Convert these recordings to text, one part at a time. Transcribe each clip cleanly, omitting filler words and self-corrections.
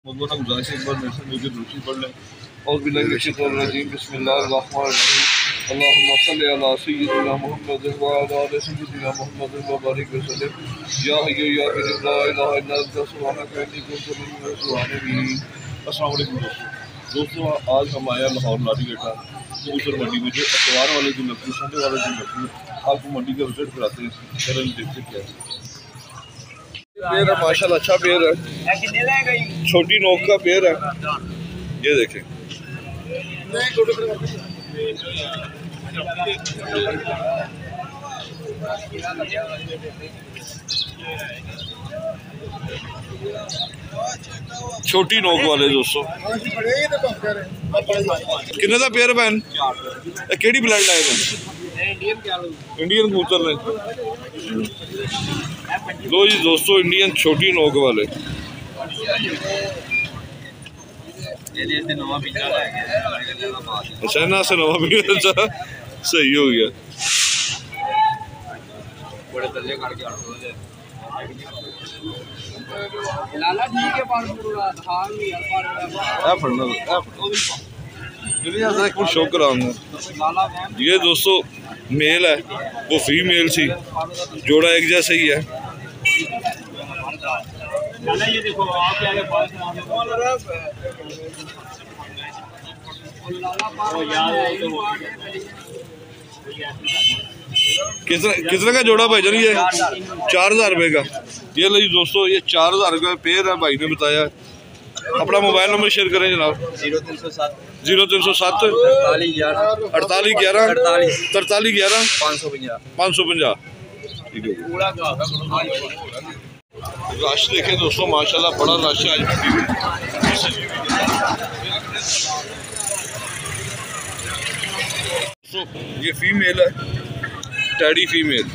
मौलाना गुजारिश एक बार मेरे से मुझे दूसरी पढ़ लें। और बिस्मिल्लाहिर्रहमानिर्रहीम बिस्मिल्लाहिर्रहमानिर्रहीम अल्लाहुम्मा सल्लि अला सय्यिदिना मुहम्मद व अला आलि सय्यिदिना मुहम्मद व बारिक वसल्लिम या हय्यु या क़य्यूम ला इलाहा इल्ला अंता सुब्हानका इन्नी कुन्तु मिनज़ ज़ालिमीन। अस्सलाम वालेकुम दोस्तों, आज हम आए लाहौर नारीगेटा कबूतर मंडी में, जो अतवार वाले दिन लगती है, संडे वाले दिन लगती है। आपको मंडी का विजिट कराते हैं, चलें देखते क्या है। पेड़ है माशाल्लाह, अच्छा पेड़ है, छोटी नोक का पेड़ है, ये देखें। छोटी नोक वाले दोस्तों किन्ने का पेड़ भैन केड़ी ब्लड लाए थे? इंडियन कबूतर ने। लो जी दोस्तों, इंडियन छोटी नोक वाले। अच्छा ना से नवा भी सही हो गया। शो कराऊंगा। ये दोस्तों मेल है, वो फीमेल सी, जोड़ा एक जैसा ही है। कितने का जोड़ा भाईजान? ये 4000 रुपये का। ये लो जी दोस्तों, ये 4000 का पेयर है, भाई ने बताया। अपना मोबाइल नंबर शेयर करें जनाब। 0307 48 11 43 11 550। ठीक है। रश देखें दोस्तों, माशाल्लाह बड़ा रश है आज मंडी में। ये फीमेल है, टैडी फीमेल।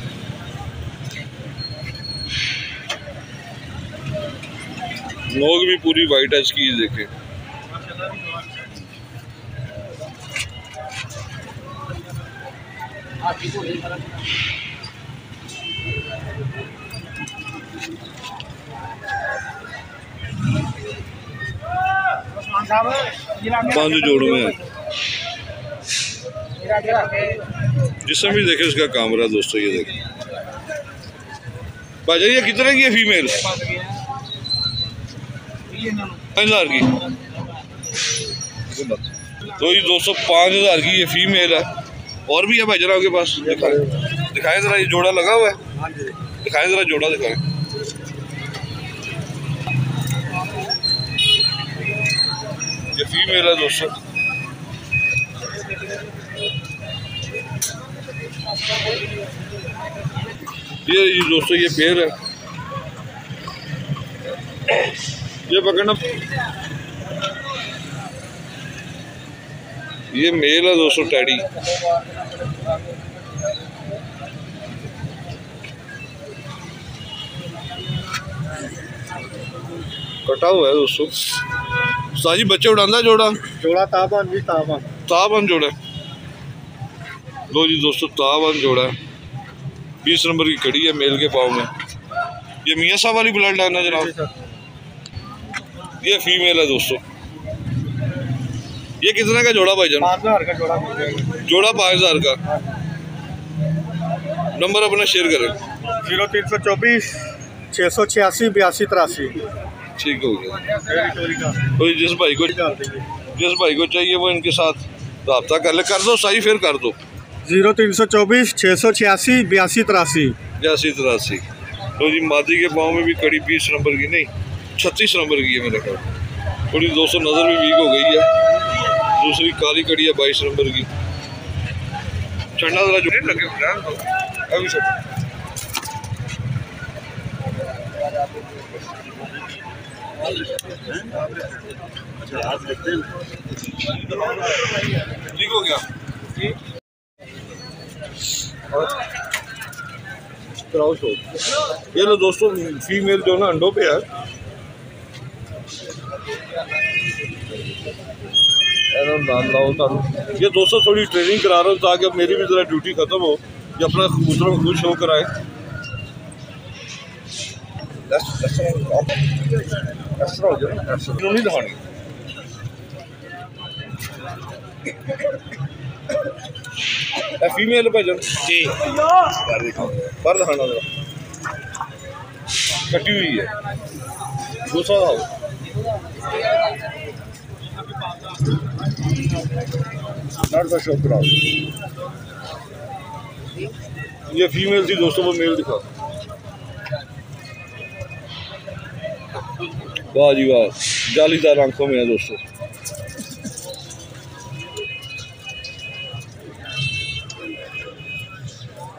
नोक भी पूरी वाइट है इसकी, देखें। पांच जोड़ में है, जिसमें भी देखे उसका काम रहा दोस्तों। ये देखें भाई, ये कितने की है फीमेल? 5000 की। तो ये दोस्तों 5000 की ये फीमेल है। और भी है भाई जरा आपके पास? दिखाएं जरा, ये जोड़ा लगा हुआ है, दिखाएं जरा जोड़ा दिखाएं। ये फीमेल है दोस्तों। ये दोस्तों ये पेड़ है, ये पकड़ना। ये मेल है दोस्तों, टैडी। कटा हुआ है दोस्तों। साजी बच्चे उड़ाना जोड़ा ताबन जोड़ा। लो जी दोस्तों, ताबन जोड़ा 20 नंबर की कड़ी है, मेल के पाँव में। ये मियाँ साहब वाली ब्लड लाइन है जनाब। ये फीमेल है दोस्तों। ये कितने का जोड़ा भाईजान? 5000 का जोड़ा। जोड़ा 5000 का। नंबर अपना शेयर करें। 0324 686 82 83। ठीक हो गया। तो जिस भाई को चाहिए वो इनके साथ रब्ता कर ले, कर दो सही, फिर कर दो। 0324 686 82 83। तो जी मादी के पाँव में भी कड़ी 20 नंबर की नहीं 36 नंबर की है मेरे ख्याल। थोड़ी दोस्तों नज़र भी वीक हो गई है। दूसरी काली कड़ी है 22 नंबर की। चढ़ना जरा जो लगे अभी सब। ठीक हो गया। ये लो दोस्तों, फीमेल जो ना अंडों पे है। ये दोस्तों थोड़ी ट्रेनिंग करा रहा हूँ ताकि मेरी भी ज़रा ड्यूटी ख़त्म हो, ये अपना कबूतरों को खुद शो कराए। इस तरह हो जाए ना, ऐसा नहीं दिखानी। फीमेल भाईजान जी पर दिखाना जरा, कटी हुई है, दूसरा दिखाओ। नर का शौक कराओ। ये फीमेल थी दोस्तों, वो मेल दिखाओ। वाह जी वाह, जालीदार आंखों में है दोस्तों।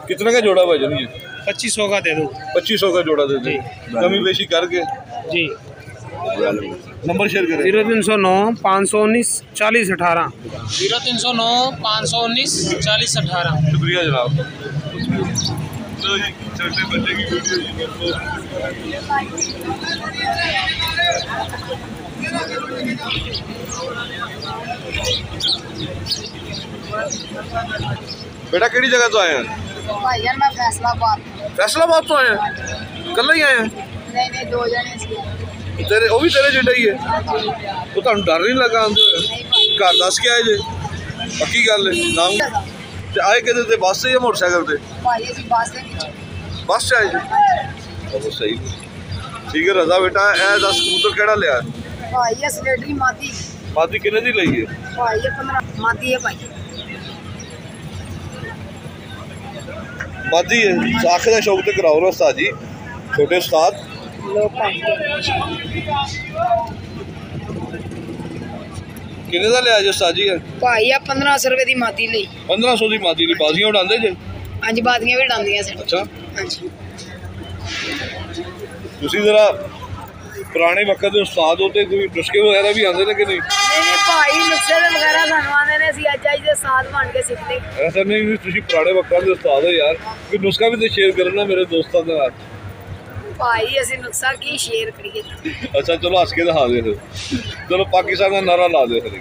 कितने का जोड़ा भाईजान ये? 2500 का दे दो। 2500 का जोड़ा दे दे, कमी बेशी करके जी। नंबर शेयर करें। 0309 519 40 18। 0309 519 40 18। शुक्रिया जनाब। तो जी छोटे बच्चे की वीडियो बेटा केड़ी जगह तो आए हैं? भाईजान मैं फैसलाबाद। फैसलाबाद तो आए हैं? कल ही आए हैं? नहीं नहीं, 2 जने सी। तेरे वो भी तेरे जेडा ही है? तो तुहानू डर नहीं लगा आंदे होए? घर दस के आए जे? पक्की गल है? नाम ते आए किहदे ते, बस से या मोटरसाइकिल ते? भाई जी बस दे विच। बस से आए जे? चलो सही ठीक है। रजा बेटा ए दस कबूतर केड़ा लिया? भाई ये स्लेटरी मादी। मादी किन्ने दी लई है? भाई ये 15 मादी है भाई। मादी है, आँख का शौक तो कराओ ना उस्ताद जी, छोटे उस्ताद। किन्ने दा लिया जे उस्ताद जी? भाई ये 1500 रुपए दी मादी लई। 1500 दी मादी दी बाजियां उड़ांदे जे? हां जी, बादियां भी डांदियां सन। अच्छा, हां जी। तुसी जरा पुराने वक्त के उस्ताद होते, कोई नुस्खे वगैरह भी आंदे ने कि नहीं? नहीं भाई नुस्खे दे वगैरह सानू आंदे ने, सी अज आई दे साथ बन के सीखते। ऐसा नहीं, तुसी पुराने वक्त के उस्ताद हो यार, कोई नुस्खा भी तो शेयर करो ना मेरे दोस्तों के साथ। भाई असि नुस्खा की शेयर करिए। अच्छा चलो हंस के दिखा दे फिर। चलो पाकिस्तान का नारा ला दे फिर।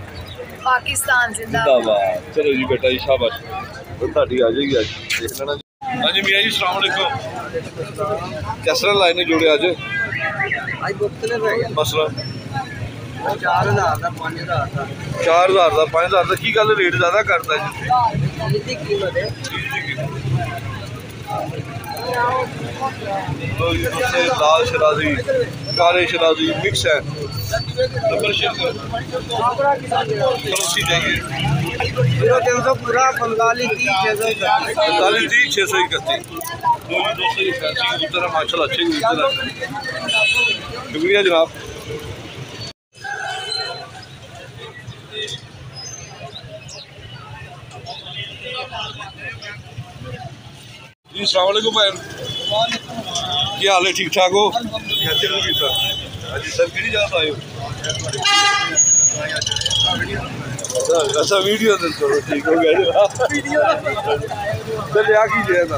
पाकिस्तान जिंदाबाद। जिंदाबाद। चलो जी बेटा जी, शाबाश। तो ताड़ी आ जाएगी आज, देख लेना। हाँ जी मियाँ जी, अस्सलाम वालेकुम। किस तरह लाए ने जोड़े आज? मसला 4000 का 5000 का 4000 का 5000 का की गल रेट ज्यादा करता जी? जितनी कीमत है। लाल शराजी, काले शराजी मिक्स है। नंबर शेयर करो। चाहिए 0300 पूरा 45 45 631। दोस्तों ये फैंसी कबूतर है माशाल्लाह, अच्छे कबूतर है। शुक्रिया जनाब। जी अस्सलाम वालेकुम भाई, क्या हाल है? ठीक ठाक हो? कैसे हो सर? जी सर किहड़ी जगह तो आए हो? अच्छा वीडियो तो चलो ठीक हो गया जनाब। चल आ की जे ना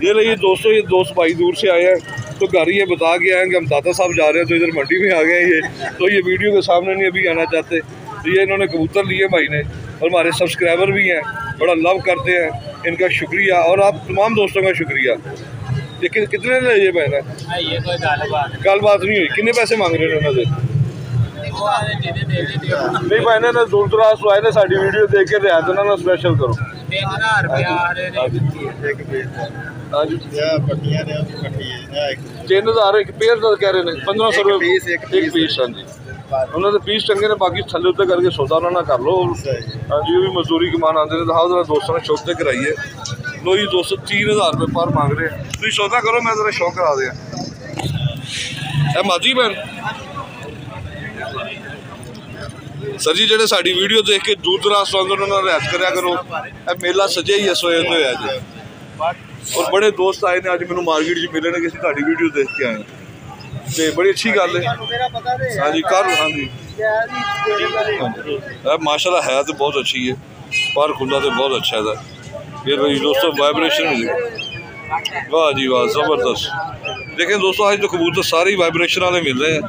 ये रही दोस्तों, ये दोस्त भाई दूर से आए हैं तो घर ही ये बता के आए कि हम दाता साहब जा रहे हैं, तो इधर मंडी में आ गए ये, तो ये वीडियो के सामने नहीं अभी आना चाहते। तो ये इन्होंने कबूतर लिए भाई ने, और हमारे सब्सक्राइबर भी हैं, बड़ा लव करते हैं, इनका शुक्रिया और आप तमाम दोस्तों का शुक्रिया। लेकिन कितने ले ये बहना? ये कोई गल बात नहीं हुई, कितने पैसे मांग रहे हैं उन्होंने? नहीं बहने ने दूर दराज तो आए ने, साड़ी वीडियो देख के रियायत ना स्पेशल करो। 3000 रुपया 3000 एक पेयर का कह रहे हैं, 1500 रुपये एक पीस। हाँ जी, उन्होंने पीस चंगे ने, बाकी थले उत्ते करके सौदा ना कर लो। हाँ जी, भी मजदूरी कमान आते हैं। तो जरा दोस्तों ने शौक कराइए। लो जी दोस्तों 3000 रुपये पर मांग रहे हैं, तुम सौदा करो, मैं जरा शौक करा दिया। माजी भैन सर जी, जेडे साड़ी वीडियो देख के दूर दराज तो आंदे उन्होंने रियायत करया करो। मेला सजे ही है सोए तो है जी, और बड़े दोस्त आए ने आज मैंने मार्केट च मिले ने कि साड़ी वीडियो देख के आए, तो बड़ी अच्छी गल है। हाँ जी कर, हाँ जी माशाल्लाह है तो बहुत अच्छी है, पर खुला तो बहुत अच्छा है। ये भाई दोस्तों वाइब्रेशन मिली, वाह जी वाह ज़बरदस्त। देखें दोस्तों आज तो कबूतर सारे ही वाइब्रेशन वाले मिल रहे हैं,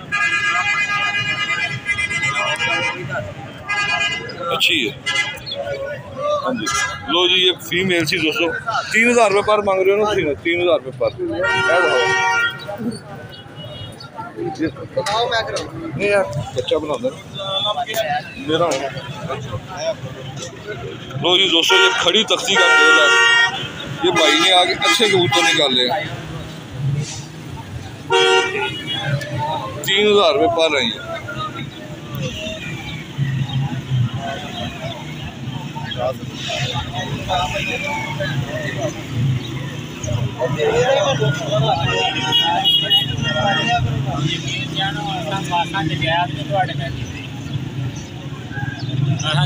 अच्छी है। हाँ जी लो जी, ये फीमेल सी दोस्तों 3000 रुपये पर मांग रहे हो ना, 3000 रुपये पर। बताओ मैं करूँ नहीं यार बच्चा बना मेरा लो जी दोस्तों, ये खड़ी तख्ती का मेल है। ये भाई ने आगे अच्छे कबूतर निकाले हैं। 3000 रुपये पर रही है।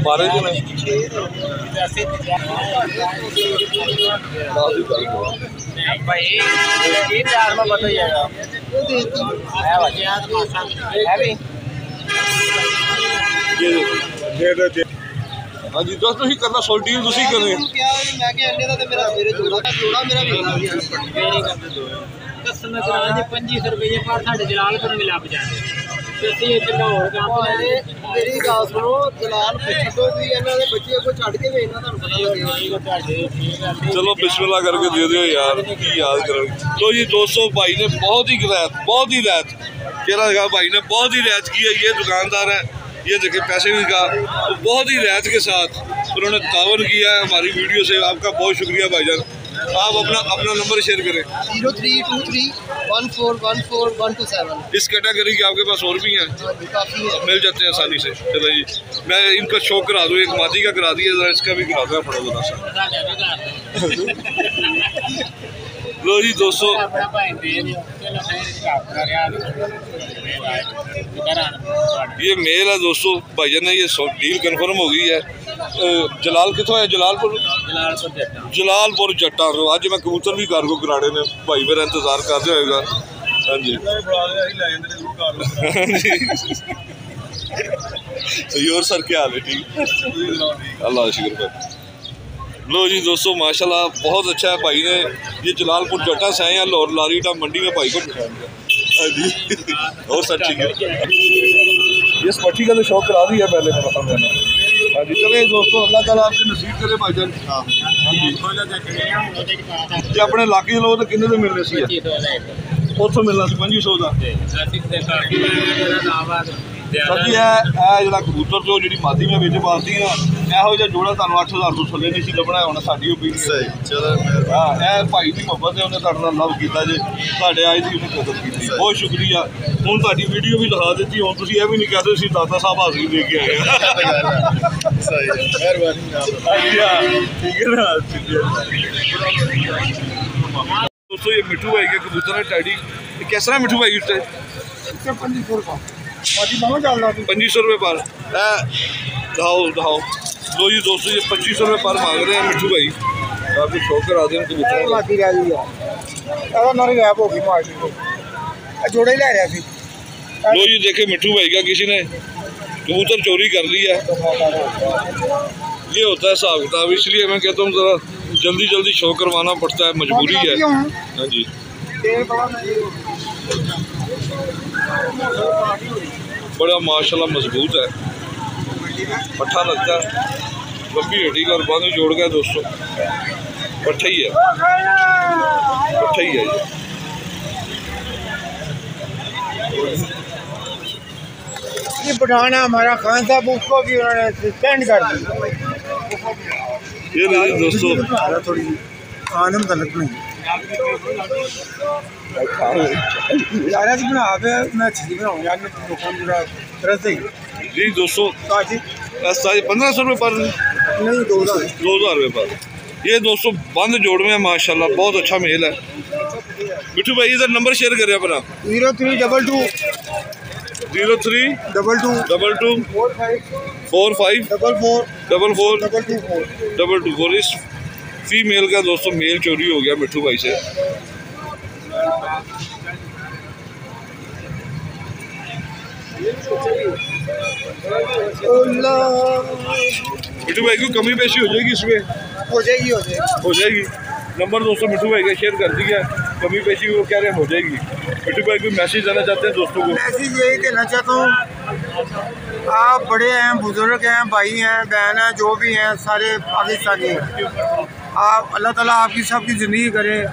मारे जो नहीं हाँ जी दोस्तों ही करना सो डील तुसी करनी क्या मैं के अंडे दा ते मेरा सवेरे जोड़ा मेरा भी लग गया कसम करा जी 2500 रुपये पर साढ़े जलालपुर मिला बजाने ते ਅਸੀਂ ਇੱਕ ਲਾਹੌਰ ਕੰਮ ਤੇ मेरी गल सुनो दलाल पिछो भी इन्हां दे बच्चे को छड़ के वेचना तुहानू पता लगेगा चलो बिस्मिल्लाह करके दे दियो यार की याद करो। तो जी दोस्तों भाई ने बहुत ही रियायत केरा भाई ने बहुत ही रियायत की है। ये दुकानदार है, ये देखे पैसे भी का तो बहुत ही रियायत के साथ उन्होंने तावन किया है हमारी वीडियो से। आपका बहुत शुक्रिया भाईजान। आप अपना नंबर शेयर करें। 0323141427। इस कैटेगरी के आपके पास और भी हैं, मिल जाते हैं आसानी से। चलो जी मैं इनका शो करा दूँ, एक मादी का करा दिया, जरा इसका भी करा दूँ थोड़ा सा। लो जी दोस्तों ये मेल है दोस्तों। भाईजान ने ये डील कंफर्म हो गई है। जलाल कितों है? जलालपुर जट्टा। तो अज मैं कबूतर भी कार्गो कराने ने, भाई मेरा इंतजार कर रहा होगा। हाँ जी और सर क्या हाल है? ठीक अल्लाह का शुक्र है। लो जी दोस्तों माशाल्लाह बहुत अच्छा है। भाई ने ये जलालपुर जट्टा से आए हैं, लाहौर लारी टाइम मंडी में भाई को बिठाएंगे। और सर ठीक है, ये स्पटी का तो शौक करा दिया पहले मैंने। हाँ जी चले दोस्तों, अल्लाह ताला आपसे नसीब करे भाईजान। हाँ जी ये अपने इलाके के लोग तो किन्ने तो मिलने से उतो मिलना 2500 का। सर जी जो कबूतर जो जी मादी में बेच पाती ना ਇਹੋ ਜਿਹਾ ਜੋੜਾ ਤੁਹਾਨੂੰ 8000 ਤੋਂ ਥੱਲੇ ਨਹੀਂ ਸੀ ਲੱਭਣਾ। ਹੁਣ ਸਾਡੀ ਓਪੀਨੀਅਨ ਸਹੀ ਚਲੋ ਹਾਂ ਇਹ ਭਾਈ ਦੀ ਮੁਹੱਬਤ ਹੈ, ਉਹਨੇ ਤੁਹਾਡੇ ਨਾਲ ਲਵ ਕੀਤਾ ਜੇ, ਤੁਹਾਡੇ ਆਏ ਦੀ ਉਹਨੇ ਕਦਰ ਕੀਤੀ। ਬਹੁਤ ਸ਼ੁਕਰੀਆ। ਹੁਣ ਤੁਹਾਡੀ ਵੀਡੀਓ ਵੀ ਦਿਖਾ ਦਿੱਤੀ, ਹੁਣ ਤੁਸੀਂ ਇਹ ਵੀ ਨਹੀਂ ਕਹਦੇ ਸੀ ਦਾਦਾ ਸਾਹਿਬ ਹਾਜ਼ਰੀ ਦੇ ਕੇ ਆਏ। ਸਹੀ ਮਿਹਰਬਾਨੀ ठीक है ना। दोस्तों ये मिठू भाई का कबूतर है टैडी। कैसा है मिठू भाई? 2500 रुपये 2500 रुपये पर दिखाओ। लो जी दोस्तों ये 2500 रुपये पर मांग रहे हैं मिठू भाई। आपको शौक करा दें कबूतर। लो जी देखे मिठू भाई का किसी ने कबूतर चोरी कर लिया है। ये होता है हिसाब किताब, इसलिए मैं कहता हूँ ज़रा जल्दी शो करवाना पड़ता है, मजबूरी है। हाँ जी बड़ा माशाल्लाह मजबूत है, पट्ठा लगता है, लंबी हड्डी का और बांधू जोड़ गया दोस्तों। पट्ठा ही है ये। ये पठाना हमारा खान साहब, उसको भी उन्होंने सस्पेंड कर दिया। ये दोस्तों थोड़ी खानम तलक नहीं यार बना पे मैं अच्छी बनाऊँ यार, तरह से जी दोस्तों 1500 रुपये पर नहीं 2000 रुपये पर। ये दोस्तों बंद जोड़ में माशाल्लाह बहुत अच्छा मेल है। मिठू भाई इधर नंबर शेयर करें अपना। 0322 45 454 इस फीमेल का दोस्तों मेल चोरी हो गया मिठू भाई से। मिठू भाई की कमी पेशी हो जाएगी इसमें? हो जाएगी। नंबर दोस्तों मिठू भाई का शेयर कर दिया। कमी पेशी वो कह रहे हैं हो जाएगी। मिठू भाई को मैसेज देना चाहते हैं दोस्तों को? मैसेज यही देना चाहता हूँ, आप बड़े हैं, बुजुर्ग हैं, भाई हैं, बहन हैं, जो भी हैं सारे पाकिस्तानी हैं। आप अल्लाह ताला आपकी सबकी ज़िंदगी करे,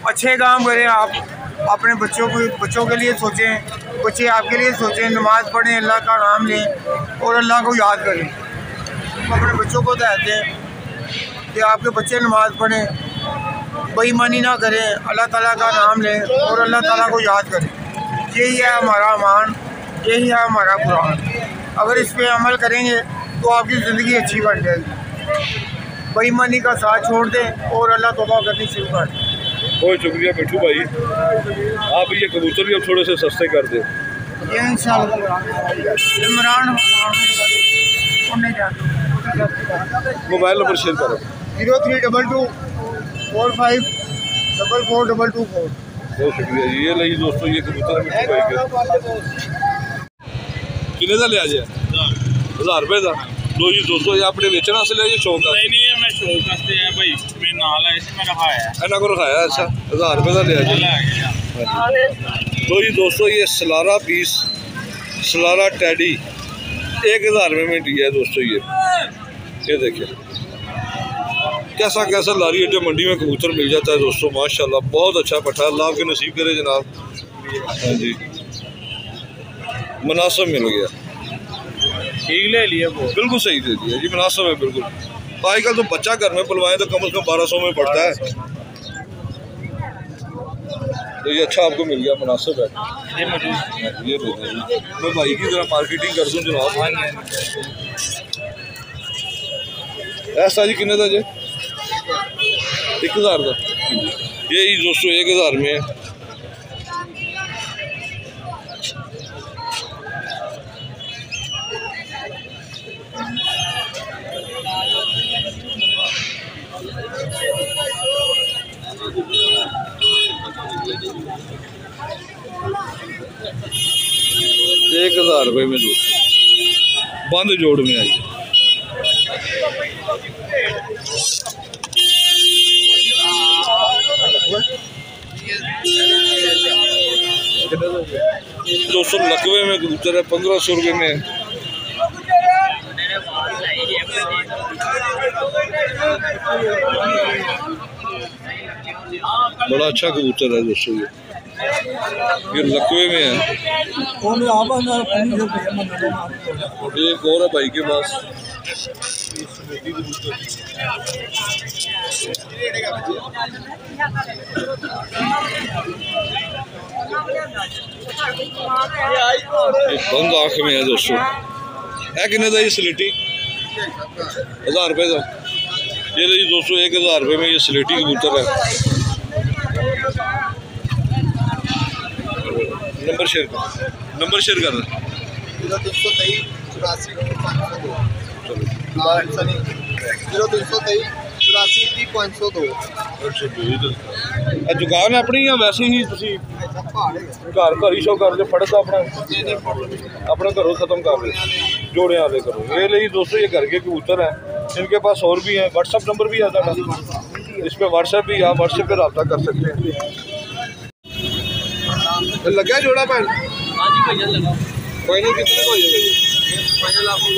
अच्छे काम करें आप, अपने बच्चों के लिए सोचें, बच्चे आपके लिए सोचें, नमाज़ पढ़ें, अल्लाह का नाम लें और अल्लाह को याद करें। अपने बच्चों को कहते हैं कि आपके बच्चे नमाज़ पढ़ें, बेईमानी ना करें, अल्लाह ताला का नाम लें और अल्लाह ताला को याद करें। यही है हमारा अमान, यही है हमारा कुरान। अगर इस पर अमल करेंगे तो आपकी ज़िंदगी अच्छी बन जाएगी। बेईमानी का साथ छोड़ दें और अल्लाह तौबा करनी शुरू कर दें। बहुत शुक्रिया मिठू भाई, आप ये कबूतर भी अब थोड़े से सस्ते कर दें। ये इंशाअल्लाह इमरान मोबाइल नंबर शेयर करो। 0322 45 44 बहुत शुक्रिया जी। ये नहीं दोस्तों, ये कबूतर मिठू भाई के कितने का लिया जाए? 1000 रुपये का। लो जी दोस्तों, ये अपने बेचने वास्ते लिया शौक का? नहीं है, मैं शौक वास्ते है भाई, मेरे नाल है, मैं रखाया है। इन्हों को रखाया? अच्छा, 1000 रुपये का लिया जी। लो जी दोस्तों, ये सलारा पीस, सलारा टैडी 1000 रुपये में दिया है दोस्तों। ये देखिए कैसा कैसा लारी अड्डे मंडी में कबूतर मिल जाता है दोस्तों। माशाल्लाह बहुत अच्छा पट्टा, अल्लाह आपके नसीब करे जनाब। हाँ जी, मुनासिब मिल गया, ठीक ले लिया वो, बिल्कुल सही दे दिया जी, मुनासिब है बिल्कुल। आजकल तो बच्चा घर में पलवाएं तो कम से कम 1200 में पड़ता है, तो ये अच्छा आपको मिल गया, मुनासिब है। ये ले जी, मैं भाई की जरा मार्केटिंग कर दूँ जनाब। ऐसा जी कितने का जी? 1000 का। ये दोस्तों 1000 में है। ₹1000 में दोस्तों बंद जोड़ में आई। दोस्तों लकवे में कबूतर है, 1500 रुपये में। बड़ा अच्छा कबूतर है दोस्तों, ये लकवे में है। एक और है भाई के पास। बंद आँख में है दोस्तों। है कितने का ये स्लेटी? 1000 रुपये का। ये जी दोस्तों 1000 रुपये में ये स्लेटी कबूतर है। नंबर शेयर कर, नंबर शेयर कर। 0323 84 502। दुकान अपनी या वैसे ही तुसी घर घर ही शो कर दे, फड़ अपना अपना घरों खत्म कर दे, जोड़े वाले करो। ये ले दोस्तों, ये घर के कबूतर हैं, इनके पास और भी हैं। व्हाट्सअप नंबर भी आता है इस पर, व्हाट्सएप भी, आप व्हाट्सएप पर रब्ता कर सकते हैं। लगा जोड़ा पैन फाइनल कितने का हो जाएगा? फाइनल आपको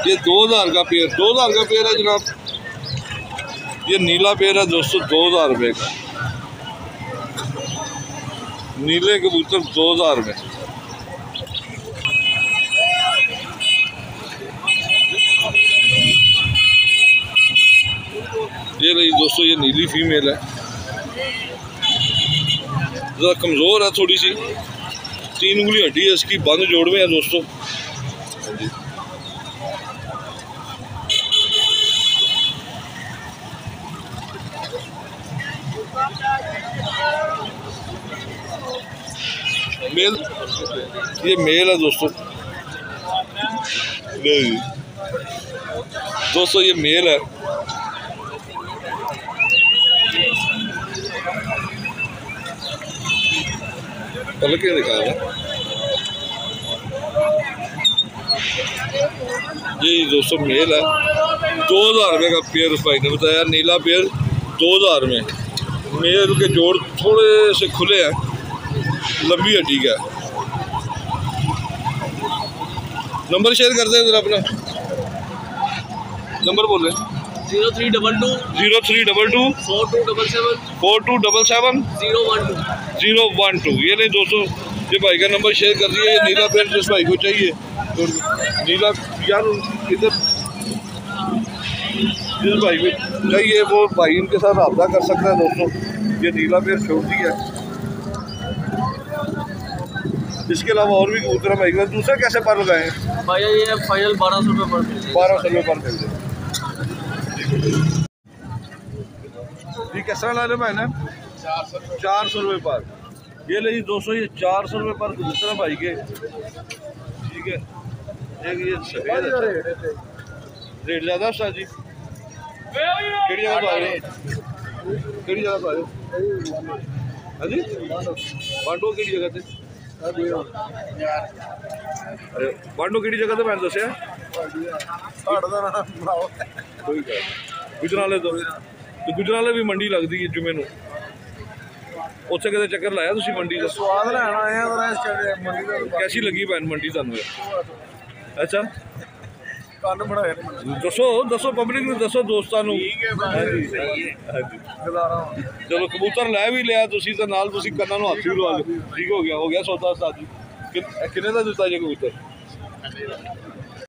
ये 2000 का पेयर, 2000 का पेयर है जनाब। ये नीला पेयर है दोस्तों 2000 रुपये का। नीले कबूतर 2000 में। ये रही दोस्तों, ये नीली फीमेल है, ज़रा कमज़ोर है थोड़ी सी, 3 उंगली हड्डी है इसकी, बंद जोड़ में है दोस्तों। मेल, ये मेल है दोस्तों। दोस्तों ये मेल है। पलक के दिखा रहा ये दोस्तों मेल है, 2000 रुपये का पेयर उस भाई ने बताया। नीला पेयर 2000 में। मेल के जोड़ थोड़े से खुले हैं, लंबी हड्डी का। नंबर शेयर कर दें जरा अपना, नंबर बोले। 0322 0322 4277 4277 012। ये नहीं दोस्तों, ये भाई का नंबर शेयर कर दिया। ये नीला पेड़ जिस भाई को चाहिए तो नीला यार इधर जिस भाई को चाहिए वो भाई इनके साथ रब्ता कर सकता है दोस्तों। ये नीला पेड़ छोड़ दिया। इसके अलावा और भी कबूतर है भाई का। दूसरे कैसे पर लगाए हैं भैया ये फाइनल 1200 रुपये पर 1200 रुपये पर मिल जाए। ये किस तरह ला रहे भाई ना 400 रुपये पर। ये ले जी दोस्तों, ये 400 रुपये पर कबूतर है भाई के। ठीक है, एक ये सफेद रेट ज़्यादा सर जी। केड़ी जगह तो आ रहे केड़ी जगह तो आ रहे हाँ जी बांडो केड़ी जगह से अरे बांडो केड़ी जगह तो मैं दसिया गुजराले तो गुजराले भी मंडी लगती है जुमे नूं। उत्थे कदे चक्कर लाया तुसीं मंडी का? स्वाद लेना आए कैसी लगी भैन मंडी तुहानूं? अच्छा ਕੰਨ ਬਣਾਏ दसो दसो पब्लिक नूं दसो दोस्तां नूं। चलो कबूतर लै भी लिया तुसीं ते नाल तुसीं कन्नां नूं हत्थ भी लवा लो। ठीक हो गया सौदा उस्ताद जी। किन्ने दा दित्ता जे कबूतर?